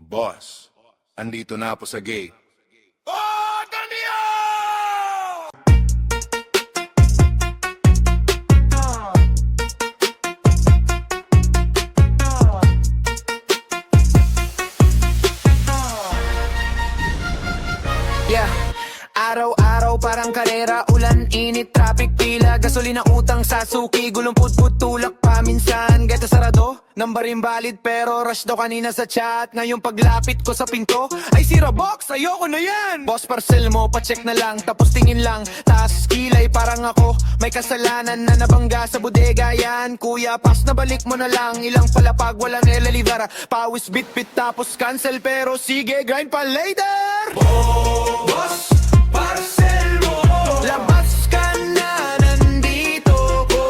Boss, andito na po sa gate. Oh, Daniel! Yeah, araw-araw parang karera, ulan, init, traffic, pila, gasolina, utang, sasuki, gulong putput, tulak paminsan, geta sarado, nambarin valid pero rush daw kanina sa chat. Ngayong paglapit ko sa pinto, ay sira box, ayoko na yan. Boss, parcel mo, pacheck na lang, tapos tingin lang, taas kilay parang ako, may kasalanan na nabangga sa bodega yan. Kuya, pass na balik mo na lang, ilang palapag, walang elalivara, pawis bit-bit tapos cancel, pero sige, grind pa later. Boss, parcel mo, labas ka na, nandito ko.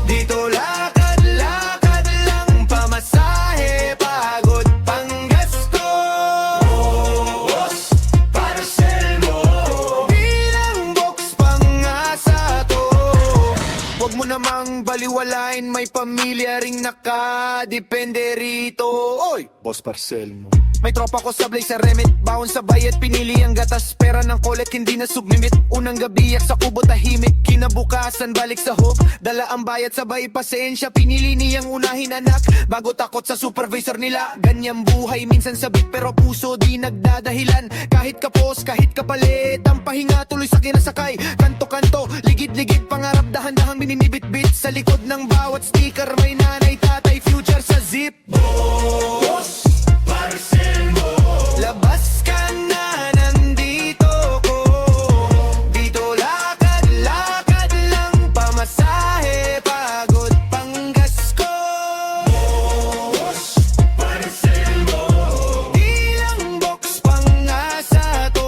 Dito lakad-lakad lang, pamasahe, pagod, panggasto. Boss, parcel mo, bilang box pangasa to. Huwag mo namang baliwalain, may pamilya ring nakadepende rito. Oy, boss, parcel mo. May tropa ko sablay sa remit, baon sa bayat, pinili ang gatas, pera ng kolek, hindi na submimit. Unang gabi sa kubo tahimik, kinabukasan balik sa hope, dala ang bayat sabay pasensya, pinili niyang unahin anak, bago takot sa supervisor nila. Ganyang buhay minsan sabik pero puso di nagdadahilan, kahit kapos, kahit kapalit, ang pahinga tuloy sa kinasakay, kanto-kanto, ligid-ligid, pangarap dahan-dahang bininibit-bit, sa likod ng bawat sticker may nanay, tatay, future sa zip. Boss, parcel mo, labas ka na, nandito ko. Dito lakad-lakad lang, pamasahe, pagod, panggas ko. Boss, parcel mo, ilang box pangasa to.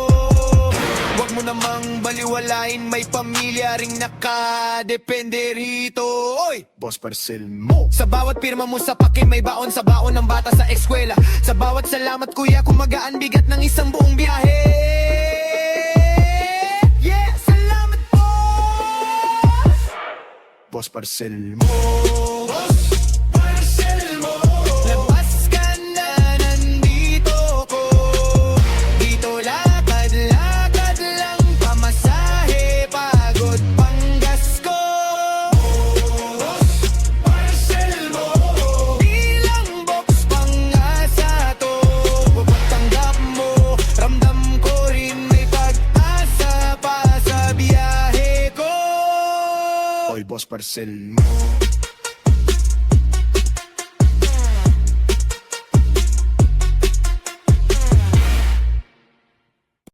Huwag mo namang baliwalain, may pamilya ring nakadepende rito. Oy, boss, parcel mo. Sa bawat pirma mo sa pakin, may baon sa baon ng bata sa eskwela. Sa bawat salamat kuya, kumagaan bigat ng isang buong biyahe. Yeah, salamat po. Boss, parcel mo. Boss, parcel mo, labas ka na, nandito ko. Dito lakad-lakad lang, pamasahe, pagod, panggas ko. Boss, parcel mo, ilang box pangasa to. Papatanggap mo, ramdam ko rin may pag-asa pa sa biyahe ko. Oy, boss, parcel mo.